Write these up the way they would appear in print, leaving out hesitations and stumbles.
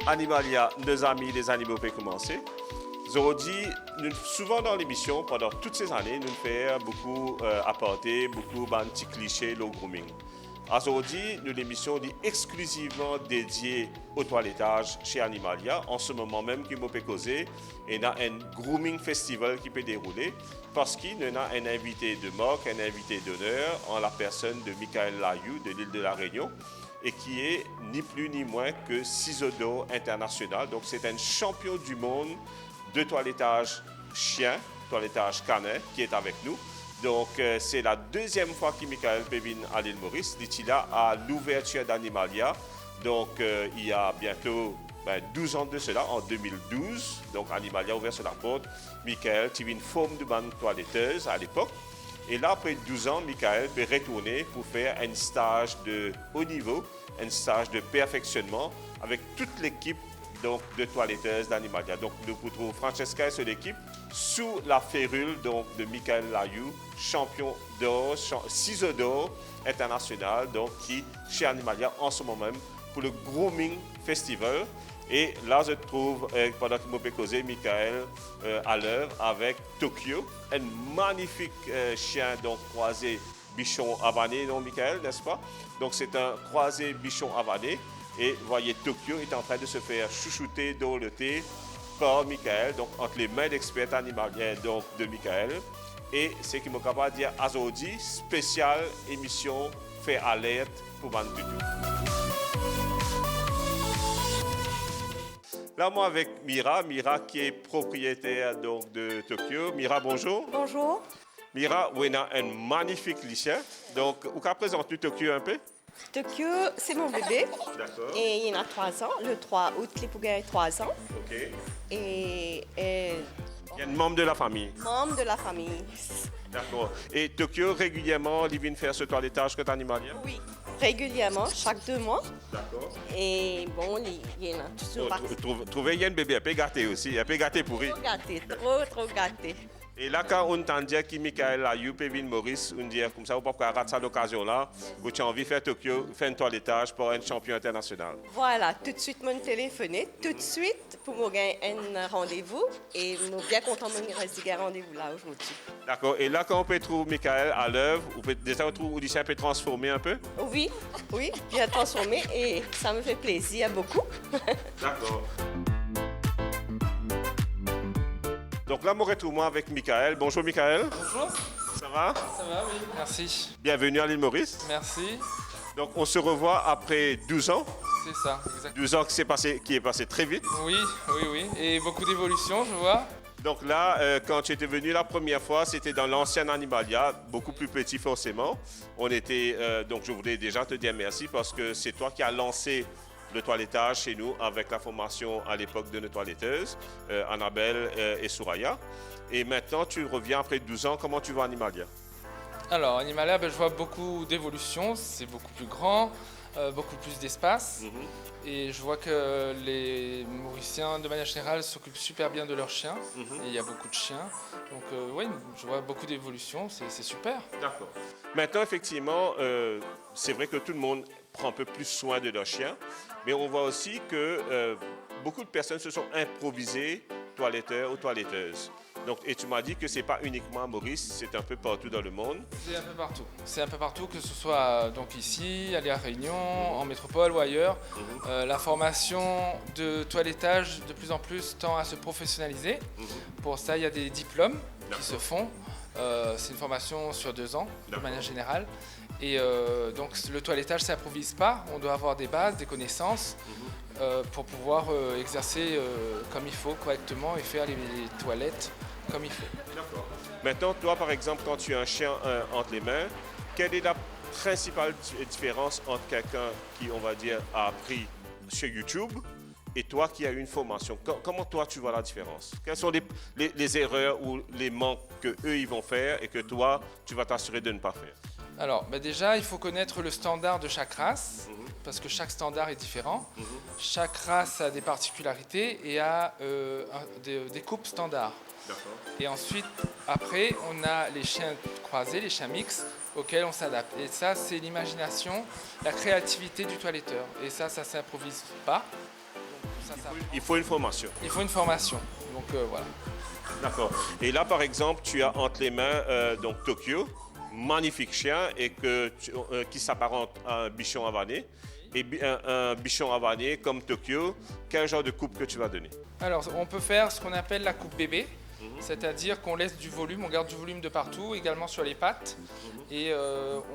Animalia, nos amis des animaux peuvent commencer. Aujourd'hui, souvent dans l'émission, pendant toutes ces années, nous faisons beaucoup apporter, beaucoup de petits clichés, le grooming. Aujourd'hui, l'émission est exclusivement dédiée au toilettage chez Animalia. En ce moment même, qui m'a causé, il y a un grooming festival qui peut dérouler parce qu'il y a un invité de marque, un invité d'honneur en la personne de Michael Layou de l'île de la Réunion et qui est ni plus ni moins que ciseaux d'eau international. Donc c'est un champion du monde de toilettage chien, toilettage canin qui est avec nous. Donc, c'est la deuxième fois que Michael Pévin à l'île Maurice. Il est là à l'ouverture d'Animalia. Donc, il y a bientôt 12 ans de cela, en 2012. Donc, Animalia a ouvert sur la porte. Michael, tu as une forme de bande toiletteuse à l'époque. Et là, après 12 ans, Michael peut retourner pour faire un stage de haut niveau, un stage de perfectionnement avec toute l'équipe donc, de toiletteuses d'Animalia. Donc, nous retrouvons Francesca et son équipe sous la férule donc, de Michael Layou, champion d'or, ciseaux d'or international, donc, qui chez Animalia en ce moment même pour le Grooming Festival. Et là, je trouve, pendant que je m'ai causé, Michael à l'œuvre avec Tokyo, un magnifique chien donc, croisé bichon havané, non, Michael, n'est-ce pas? Donc, c'est un croisé bichon havané. Et voyez, Tokyo est en train de se faire chouchouter, doreloter par Michael, donc entre les mains d'experts animaliens donc, de Michael. Et c'est qui m'a capable de dire aujourd'hui, spéciale émission fait alerte pour Bantutu. Là, moi avec Mira qui est propriétaire donc, de Tokyo. Mira, bonjour. Bonjour. Mira, on a un magnifique lycée. Donc, vous pouvez présenter Tokyo un peu? Tokyo, c'est mon bébé. D'accord. Et il a 3 ans. Le 3 août, il pourrait 3 ans. OK. Et Il y a un membre de la famille. membre de la famille. D'accord. Et Tokyo, régulièrement, il vient faire ce toilettage que animalien? Oui, régulièrement, chaque 2 mois. D'accord. Et bon, il y en a toujours Trouver, il y a un bébé un peu gâté aussi, un peu gâté pourri. trop gâté, trop gâté. Et là, quand on entend dire que Michael Layou, Pévin Maurice, on dit comme ça, on peut pas rater cette occasion-là, où tu as envie de faire Tokyo, faire un toilettage pour un champion international. Voilà, tout de suite, mon téléphoné, tout de suite, pour me gagner un rendez-vous. Et nous sommes bien contents de me rester un rendez-vous là aujourd'hui. D'accord. Et là, quand on peut trouver Michael à l'œuvre, on peut déjà trouver où il peut transformer un peu? Oui, bien transformé et ça me fait plaisir beaucoup. D'accord. Donc là, je retrouve moi avec Michael. Bonjour Michael. Bonjour. Ça va? Ça va, oui. Merci. Bienvenue à l'île Maurice. Merci. Donc on se revoit après 12 ans. C'est ça, exactement. 12 ans qui est passé très vite. Oui. Et beaucoup d'évolution, je vois. Donc là, quand tu étais venu la première fois, c'était dans l'ancien Animalia, beaucoup plus petit forcément. On était, donc je voulais déjà te dire merci parce que c'est toi qui as lancé le toilettage chez nous avec la formation à l'époque de nos toiletteuses, Annabelle et Souraya. Et maintenant, tu reviens après 12 ans. Comment tu vas Animalia? Alors, Animalia, je vois beaucoup d'évolution. C'est beaucoup plus grand, beaucoup plus d'espace. Et je vois que les Mauriciens, de manière générale, s'occupent super bien de leurs chiens. Et il y a beaucoup de chiens. Donc, oui, je vois beaucoup d'évolution. C'est super. D'accord. Maintenant, effectivement, c'est vrai que tout le monde prend un peu plus soin de leurs chiens. Mais on voit aussi que beaucoup de personnes se sont improvisées toiletteurs ou toiletteuses. Donc, et tu m'as dit que ce n'est pas uniquement à Maurice, c'est un peu partout dans le monde. C'est un peu partout. C'est un peu partout, que ce soit donc ici, à La Réunion, en métropole ou ailleurs. La formation de toilettage de plus en plus tend à se professionnaliser. Pour ça, il y a des diplômes qui se font. C'est une formation sur 2 ans, de manière générale. Et donc le toilettage ne s'improvise pas. On doit avoir des bases, des connaissances pour pouvoir exercer comme il faut, correctement, et faire les toilettes comme il faut. D'accord. Maintenant, toi, par exemple, quand tu as un chien entre les mains, quelle est la principale différence entre quelqu'un qui, on va dire, a appris sur YouTube et toi qui as eu une formation? Comment toi, tu vois la différence? Quelles sont les erreurs ou les manques qu'eux, ils vont faire et que toi, tu vas t'assurer de ne pas faire? Alors, déjà, il faut connaître le standard de chaque race, parce que chaque standard est différent. Chaque race a des particularités et a des coupes standards. Et ensuite, après, on a les chiens croisés, les chiens mixtes, auxquels on s'adapte. Et ça, c'est l'imagination, la créativité du toiletteur. Et ça ne s'improvise pas. ça s'apprend. Il faut une formation. Il faut une formation. Donc voilà. D'accord. Et là, par exemple, tu as entre les mains donc Tokyo, magnifique chien et qui s'apparente à un bichon havané. Et un bichon havané comme Tokyo, quel genre de coupe que tu vas donner? Alors, on peut faire ce qu'on appelle la coupe bébé, c'est-à-dire qu'on laisse du volume, on garde du volume de partout, également sur les pattes, et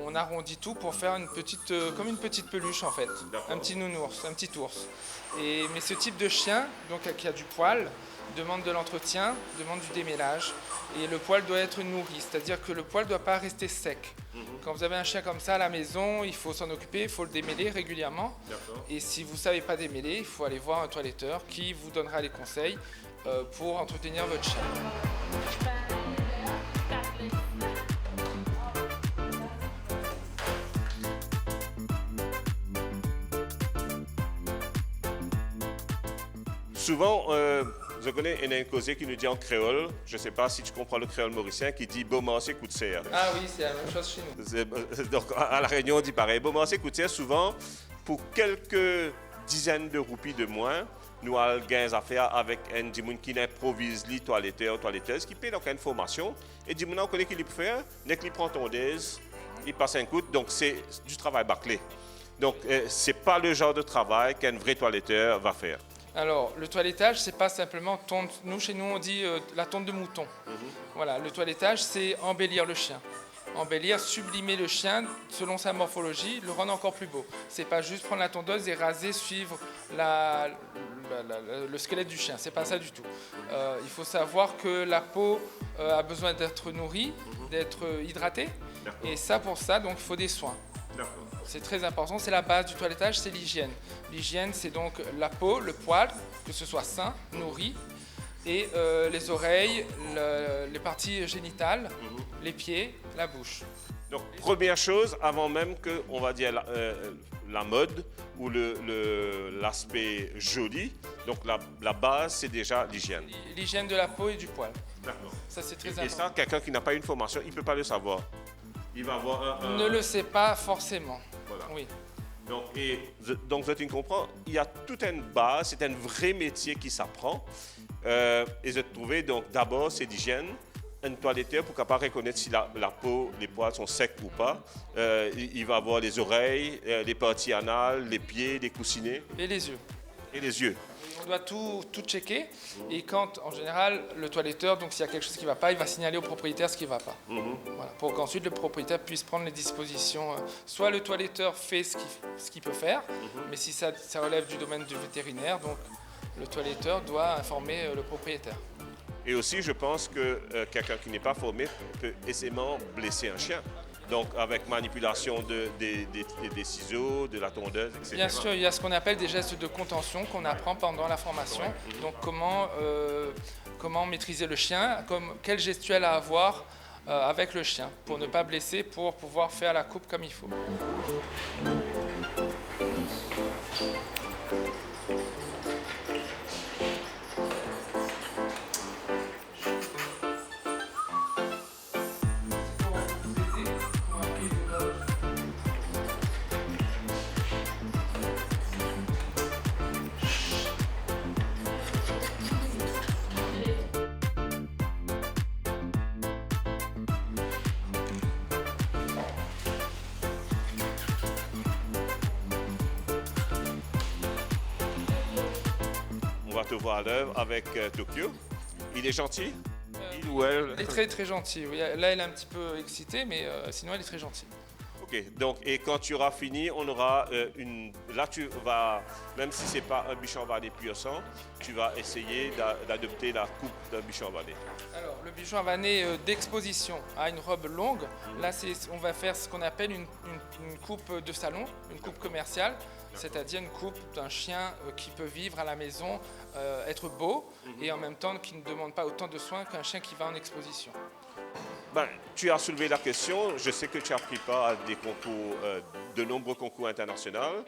on arrondit tout pour faire comme une petite peluche en fait, un petit nounours, un petit ours. Mais ce type de chien, donc qui a du poil, demande de l'entretien, demande du démêlage, et le poil doit être nourri, c'est-à-dire que le poil ne doit pas rester sec. Quand vous avez un chien comme ça à la maison, il faut s'en occuper, il faut le démêler régulièrement. Et si vous ne savez pas démêler, il faut aller voir un toiletteur qui vous donnera les conseils pour entretenir votre chien. Souvent, je connais un causé qui nous dit en créole, je ne sais pas si tu comprends le créole mauricien, qui dit « Bon, c'est coup de serre ». Ah oui, c'est la même chose chez nous. Donc, à La Réunion, on dit pareil. Bon, c'est coup de serre, souvent, pour quelques dizaines de roupies de moins, nous avons des affaires avec un dimoun qui improvise les toiletteur, toiletteuse, qui paye donc une formation. Et dimoun, on connaît qu'il peut faire, dès qu'il prend tondeuse, il passe un coup, donc c'est du travail bâclé. Donc, ce n'est pas le genre de travail qu'un vrai toiletteur va faire. Alors, le toilettage, c'est pas simplement tonte. Nous, chez nous, on dit la tonte de mouton. Voilà, le toilettage, c'est embellir le chien. Embellir, sublimer le chien selon sa morphologie, le rendre encore plus beau. C'est pas juste prendre la tondeuse et raser, suivre le squelette du chien. C'est pas ça du tout. Il faut savoir que la peau a besoin d'être nourrie, d'être hydratée. Et ça, pour ça, donc, il faut des soins. C'est très important, c'est la base du toilettage, c'est l'hygiène. L'hygiène, c'est donc la peau, le poil, que ce soit sain, nourri, et les oreilles, les parties génitales, les pieds, la bouche. Donc, première chose, avant même que, on va dire, la mode ou l'aspect joli, donc la base, c'est déjà l'hygiène. L'hygiène de la peau et du poil. D'accord. Ça, c'est très Et important. ça, quelqu'un qui n'a pas une formation, il ne peut pas le savoir. Il va avoir Ne le sait pas forcément. Voilà. Oui. Donc, tu comprends, il y a toute une base, c'est un vrai métier qui s'apprend. Et je trouvais, donc, d'abord, c'est l'hygiène. Un toiletteur, pour capable reconnaître si la peau, les poils sont secs ou pas. Il va avoir les oreilles, les parties anales, les pieds, les coussinets. Et les yeux. Et les yeux. On doit tout checker. Et quand, en général, le toiletteur, donc s'il y a quelque chose qui ne va pas, il va signaler au propriétaire ce qui ne va pas. Voilà, pour qu'ensuite le propriétaire puisse prendre les dispositions. Soit le toiletteur fait ce qu'il peut faire, mais si ça relève du domaine du vétérinaire, donc le toiletteur doit informer le propriétaire. Et aussi, je pense que quelqu'un qui n'est pas formé peut aisément blesser un chien. Donc, avec manipulation des ciseaux, de la tondeuse, etc. Bien sûr, il y a ce qu'on appelle des gestes de contention qu'on apprend pendant la formation. Donc, comment maîtriser le chien, quelle gestuelle à avoir avec le chien pour ne pas blesser, pour pouvoir faire la coupe comme il faut. On va te voir à l'œuvre avec Tokyo. Il est gentil? Il ou elle? Elle est très très gentille. Oui. Là, elle est un petit peu excitée, mais sinon, elle est très gentille. Ok, donc, et quand tu auras fini, on aura là, tu vas, même si ce n'est pas un bichon havané pur sang, tu vas essayer d'adopter la coupe d'un bichon havané. Alors, le bichon havané d'exposition a une robe longue. Là, on va faire ce qu'on appelle une coupe de salon, une coupe commerciale, c'est-à-dire une coupe d'un chien qui peut vivre à la maison, être beau, et en même temps qui ne demande pas autant de soins qu'un chien qui va en exposition. Ben, tu as soulevé la question. Je sais que tu as pris part à des concours, de nombreux concours internationaux.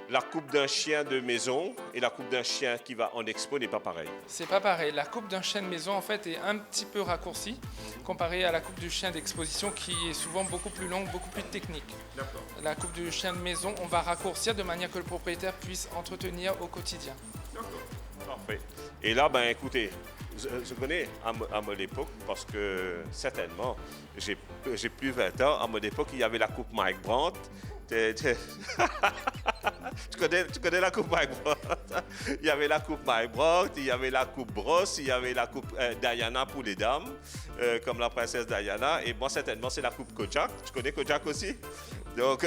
la coupe d'un chien de maison et la coupe d'un chien qui va en expo n'est pas pareille. C'est pas pareil. La coupe d'un chien de maison en fait est un petit peu raccourcie comparée à la coupe du chien d'exposition qui est souvent beaucoup plus longue, beaucoup plus technique. D'accord. La coupe du chien de maison, on va raccourcir de manière que le propriétaire puisse entretenir au quotidien. Parfait. Et là, ben écoutez, je connais à mon époque, parce que certainement, j'ai plus 20 ans, à mon époque, il y avait la coupe Mike Brandt. Tu connais la coupe Mike Brandt? Il y avait la coupe Mike Brandt, il y avait la coupe Brosse, il y avait la coupe Diana pour les dames, comme la princesse Diana. Et moi, certainement, c'est la coupe Kojak. Tu connais Kojak aussi? Donc,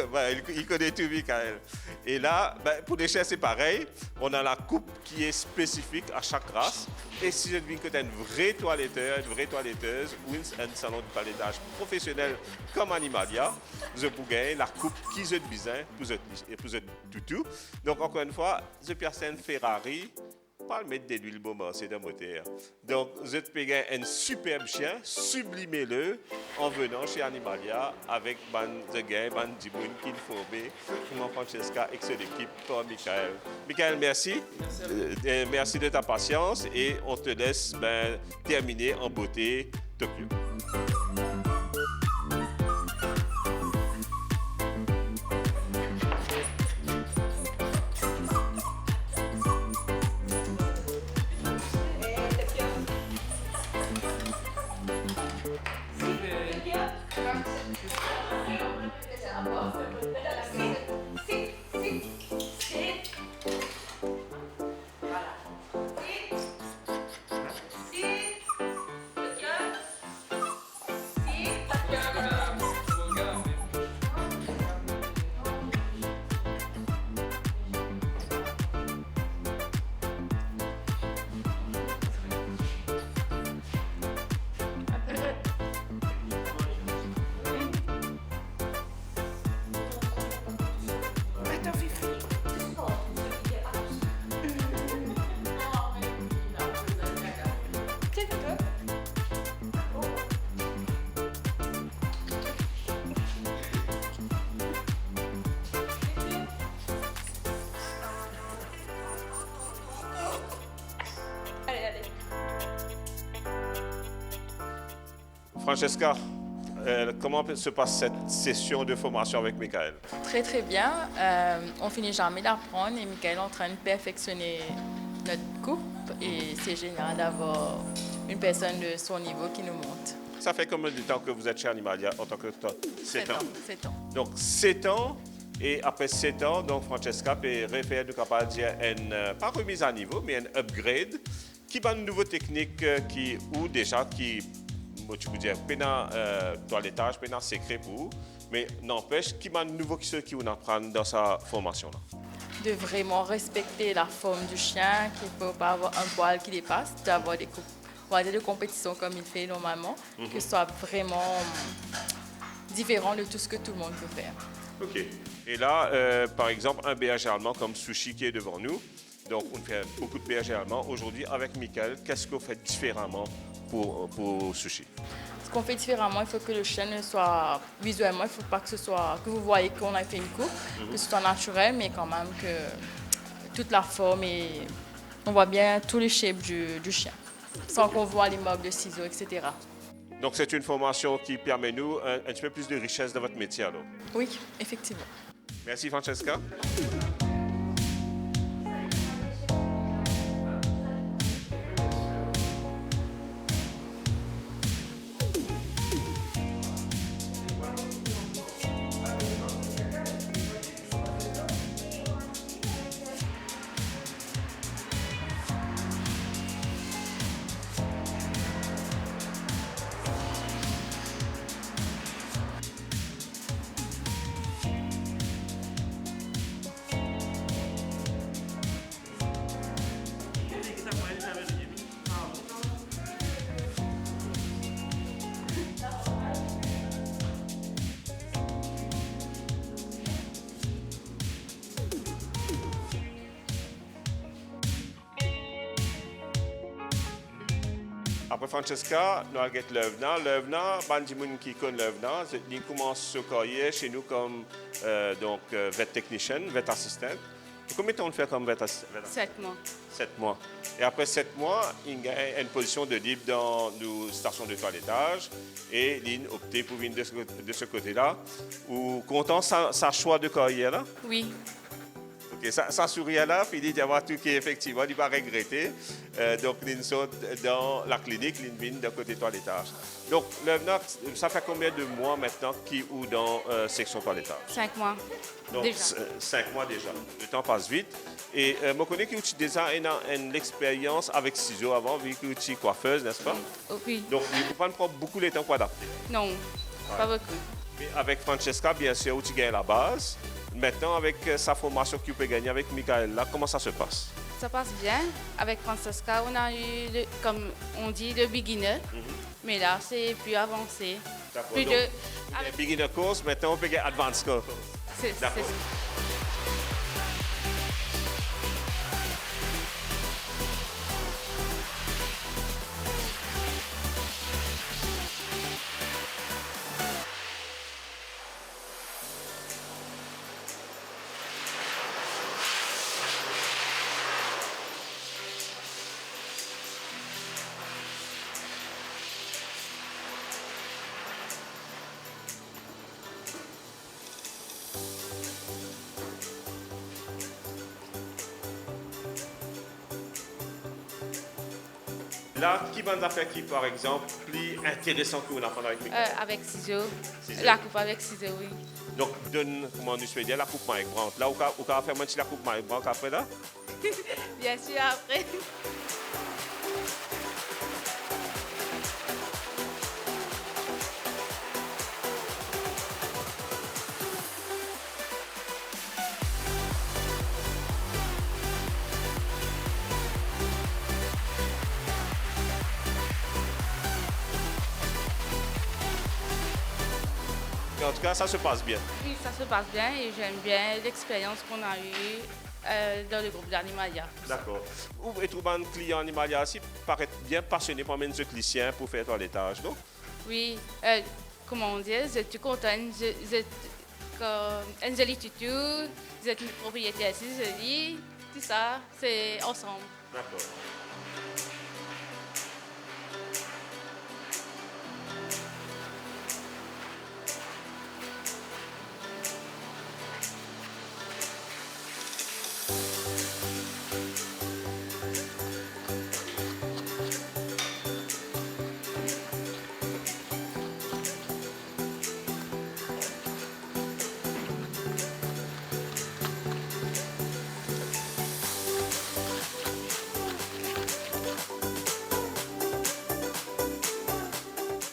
il connaît tout, Michael. Et là, pour les chiens, c'est pareil. On a la coupe qui est spécifique à chaque race. Et si je devine que tu es une vraie toiletteuse ou un salon de toilettage professionnel comme Animalia, je peux gagner la coupe qui est bizarre pour ce toutou. Donc, encore une fois, je personne Ferrari, pas le mettre de l'huile moment, c'est d'un moteur. Donc, je peux gagner un superbe chien, sublimez-le en venant chez Animalia avec ban Djiboun, Kinfobe, Francesca et son équipe pour Michael. Michael, merci. Merci de ta patience et on te laisse terminer en beauté Tokyo. Francesca, comment se passe cette session de formation avec Michael? Très très bien. On finit jamais d'apprendre et Michael est en train de perfectionner notre coupe et c'est génial d'avoir une personne de son niveau qui nous monte. Ça fait combien de temps que vous êtes chez Animalia en tant que 7 ans? 7 ans. Donc 7 ans, et après 7 ans, donc Francesca peut refaire, nous capable dire, pas remise à niveau, mais un upgrade qui va une nouvelle technique ou déjà qui, tu peux dire, pénal toilettage, pénal secret pour vous, mais n'empêche, qui va nouveau qui on apprend dans sa formation là. De vraiment respecter la forme du chien, qu'il ne faut pas avoir un poil qui dépasse, d'avoir des de compétition comme il fait normalement, que ce soit vraiment différent de tout ce que tout le monde peut faire. OK. Et là, par exemple, un berger allemand comme Sushi qui est devant nous. Donc, on fait beaucoup de berger allemands. Aujourd'hui, avec Michael, qu'est-ce qu'on fait différemment pour Sushi? Ce qu'on fait différemment, il faut que le chien ne soit visuellement, il ne faut pas que ce soit que vous voyez qu'on a fait une coupe, que ce soit naturel, mais quand même que toute la forme et on voit bien tous les shapes du chien, sans qu'on voit les marques de ciseaux, etc. Donc, c'est une formation qui permet nous un petit peu plus de richesse dans votre métier, alors? Oui, effectivement. Merci, Francesca. Après Francesca, nous avons l'œuvre. L'œuvre, bandi moun qui connaît l'œuvre, il commence à se carrière chez nous comme vet technician, vet assistant. combien de temps on fait comme 7 mois. 7 mois. Et après 7 mois, il y a une position de libre dans nos stations de toilettage et il a opté pour venir de ce côté-là. Ou content sa choix de carrière là? Oui. Ok, ça sourit là, puis il dit avoir tout qui effectivement, il va regretter. Donc, il saute dans la clinique, il vient de côté toilettage. Donc, ça fait combien de mois maintenant qu'il ou dans section toilettage? 5 mois. Donc, Déjà. 5 mois déjà. Le temps passe vite. Et je connais que tu as déjà une expérience avec ciseaux avant, vu que tu es coiffeuse, n'est-ce pas? Oui. Donc, il ne faut pas prendre beaucoup de temps pour adapter. Non, pas beaucoup. Mais avec Francesca, bien sûr, tu gagnes la base. Maintenant, avec sa formation que tu peux gagner avec Michael, là, comment ça se passe? Ça passe bien. Avec Francesca, on a eu, comme on dit, le beginner. Mais là, c'est plus avancé. D'accord. Plus Donc, avec- beginner course, maintenant, on peut gagner advanced course. c'est- D'accord. Là, qui va nous faire qui, par exemple, plus intéressant que vous apprendre avec Michael? avec ciseaux. Ciseaux. La coupe avec ciseaux, oui. Donc, donne, comment nous dire, la coupe Mike Brandt. Là, on va faire la coupe Mike Brandt après là? Bien sûr, après. Mais en tout cas, ça se passe bien. Oui, ça se passe bien et j'aime bien l'expérience qu'on a eue dans le groupe d'Animalia. D'accord. Et tout un client animalier aussi paraît bien passionné par mes clients pour faire toilettage, non? Oui, comment on dit, je suis contente. Un joli tutu, vous êtes une propriété assez jolie, tout ça, c'est ensemble. D'accord.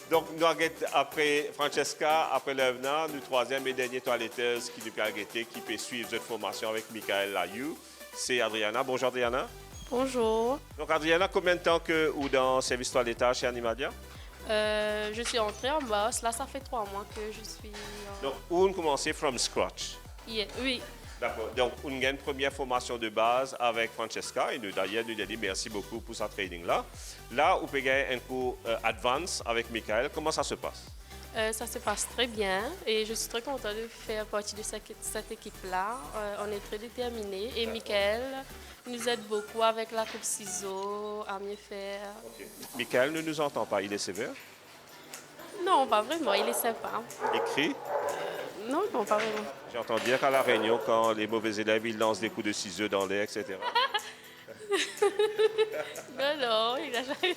Donc, nous avons après Francesca, après Levna, nous troisième et dernière toiletteuse qui nous peut arrêter, qui peut suivre cette formation avec Michael Layou, c'est Adriana. Bonjour Adriana. Bonjour, Donc Adriana, combien de temps que ou dans service toilettage chez Animalia? je suis entrée en boss. Là, ça fait 3 mois que je suis. Donc, on commence from scratch. Oui, D'accord. Donc, on a une première formation de base avec Francesca et nous, d'ailleurs, nous lui dit merci beaucoup pour sa training-là. Là, on peut gagner un cours advance avec Michael. Comment ça se passe? ça se passe très bien et je suis très contente de faire partie de cette équipe-là. On est très déterminés et Michael nous aide beaucoup avec la coupe ciseaux, à mieux faire. Michael ne nous entend pas, il est sévère. Non, pas vraiment, il est sympa. Écrit. Non, non, pas vraiment. J'entends dire qu'à la réunion, quand les mauvais élèves, ils lancent des coups de ciseaux dans l'air, etc. Non, il a jamais.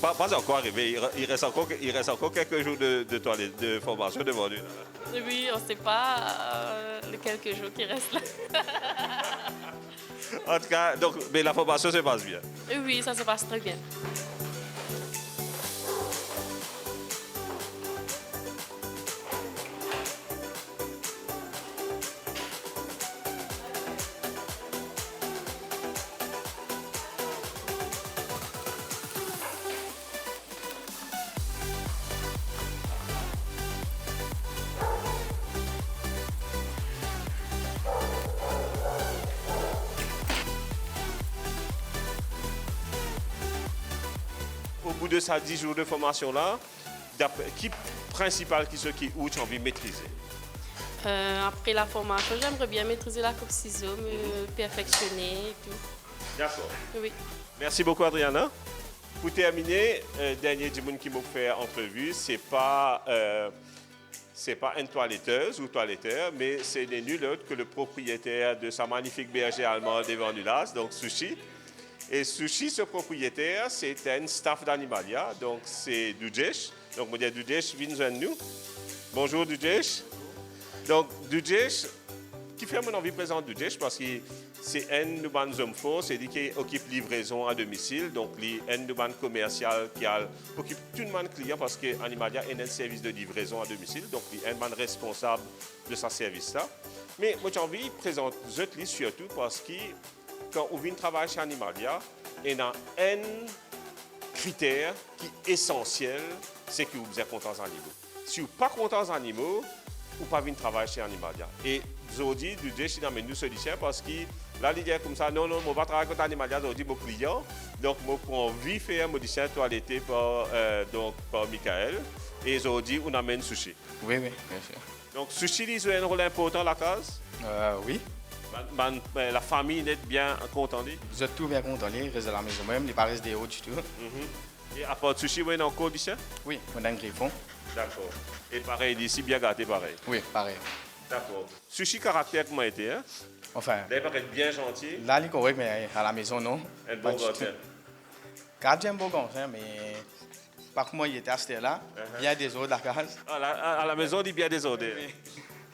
Pas encore arrivé. Il reste encore quelques jours de formation devant lui. Oui, on ne sait pas les quelques jours qui restent là. En tout cas, donc, mais la formation se passe bien. Oui, ça se passe très bien. Au bout de ces 10 jours de formation-là, qui principal qui ce qui où tu as envie de maîtriser? Après la formation, j'aimerais bien maîtriser la coupe ciseaux, me perfectionner et tout. D'accord. Oui. Merci beaucoup, Adriana. Pour terminer, dernier du monde qui m'a fait entrevue, c'est pas une toiletteuse ou toiletteur, mais c'est nul autre que le propriétaire de sa magnifique berger allemande Evan Nulas, donc Sushi. Et Sushi, ce propriétaire, c'est un staff d'Animalia, donc c'est Dujesh. Donc, on dit Dujesh, viens joindre nous. Bonjour Dujesh. Donc, Dujesh, qui fait mon envie de présenter Dujesh parce que c'est un de nos hommes forts, c'est lui qui occupe livraison à domicile, donc il est un de nos commercial qui occupe tout le monde client parce qu'Animalia est un service de livraison à domicile, donc il est un responsable de ce service-là. Mais moi j'ai envie de présenter lui surtout parce que quand on vient travailler chez Animalia, il y a un critère qui est essentiel, c'est que vous êtes contents des animaux. Si vous n'êtes pas contents des animaux, vous ne pouvez pas venir travailler chez Animalia. Et aujourd'hui, Dujesh il amène nous solution parce que là, il dit comme ça, non, je ne vais pas travailler contre Animalia, aujourd'hui, mon client. Donc, je prends envie de faire un modification toiletté par Michael. Et aujourd'hui, on amène Sushi. Oui, bien sûr. Donc, Sushi, il joue un rôle important à la case. Oui. La famille est bien contente. Vous êtes tout bien content, il reste à la maison même, il pas reste des hauts du tout. Et à part de Sushi, vous êtes encore ici? Oui, on a un griffon. D'accord. Et pareil, ici, bien gâté, pareil. Oui, pareil. D'accord. Sushi, caractère, comment était, hein? Enfin, Il paraît bien gentil. là, il est correct, mais à la maison, non. Un bon gardien. Gardien bon gardien, mais par contre, il était à cette là. Il y a des autres à la case. À la maison, il est bien désordonné.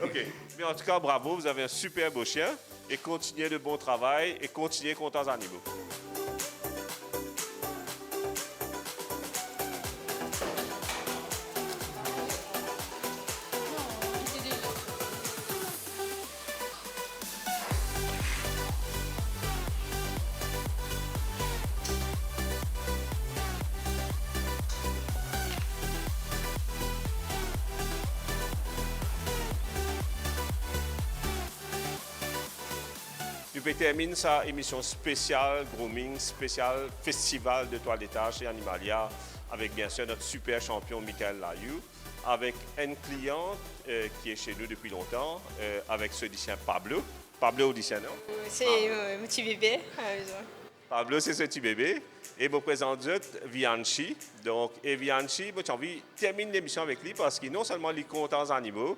OK. Mais en tout cas, bravo, vous avez un super beau chien. Et continuez le bon travail et continuez contents animaux. Je termine sa émission spéciale grooming, spéciale festival de toilettage chez Animalia avec bien sûr notre super champion Michael Layou, avec un client qui est chez nous depuis longtemps, avec ce lycéen Pablo. Pablo Audicien, non? C'est mon petit bébé à la maison. Pablo, c'est ce petit bébé. Et je vous présente Vianchi. Donc, et Vianchi, j'ai envie de terminer l'émission avec lui parce que non seulement il est content des animaux,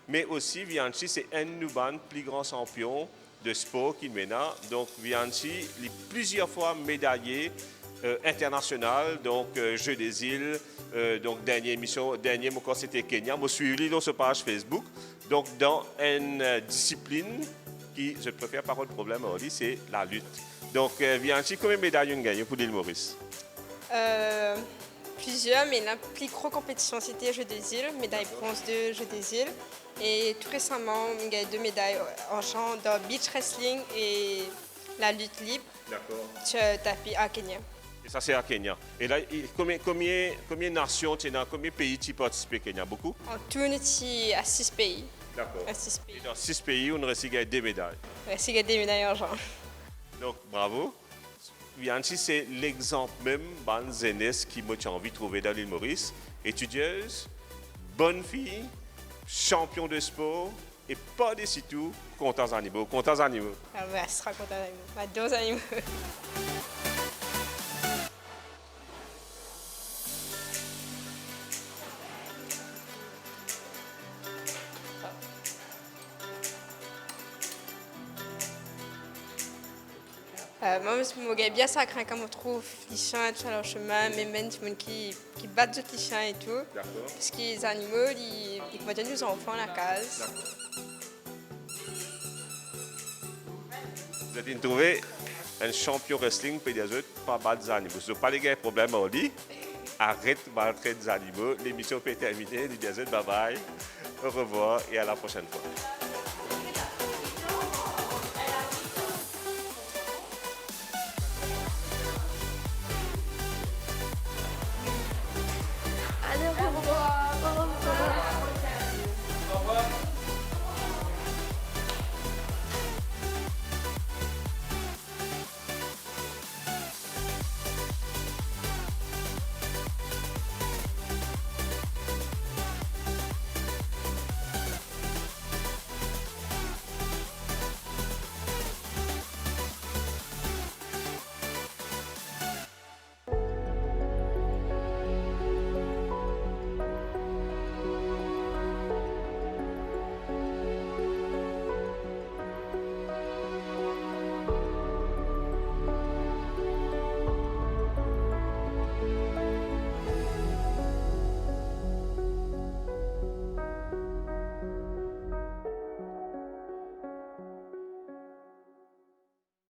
mais aussi Vianchi, c'est un de nos plus grands champions de sport qu'il mène. Donc, Vianchi, il est plusieurs fois médaillé international, donc Jeux des îles, donc dernière mois c'était Kenya. Je suis suivi dans sa page Facebook. Donc, dans une discipline qui, je préfère pas de problème, c'est la lutte. Donc, Vianchi, combien de médailles vous gagnez pour l'île Maurice? Plusieurs, mais la plus grosse compétition, c'était Jeux des îles, médaille bronze de Jeux des îles. Et tout récemment, on a gagné 2 médailles en champ dans beach wrestling et la lutte libre. D'accord. Tapis à Kenya. Et ça, c'est à Kenya. Et là, combien de nations, combien de pays tu participes à Kenya? Beaucoup? En tout, on est à 6 pays. D'accord. À 6 Et pays. dans 6 pays, on a réussi à gagner 2 médailles. On a aussi gagné des médailles en champ. Donc, bravo. Vianchi, c'est l'exemple même de jeunesse qui m'a envie de trouver dans l'île Maurice. Étudieuse, bonne fille, champion de sport et pas des tout, contents animaux. Contents animaux. Ah ouais, elle sera contente d'animaux. Bah, 2 animaux. Moi, je me bien ça craint quand on trouve les chiens sur leur chemin, mais même des gens qui battent les chiens et tout. D'accord. Parce que les animaux, ils vont donner aux enfants à la case. Vous avez trouvé un champion wrestling, puis des autres, pas battre des animaux. Si vous n'avez pas les problèmes à lui, arrête de battre des animaux. L'émission peut être terminée. Les autres, bye bye. Au revoir et à la prochaine fois. Allez, au revoir. Au revoir.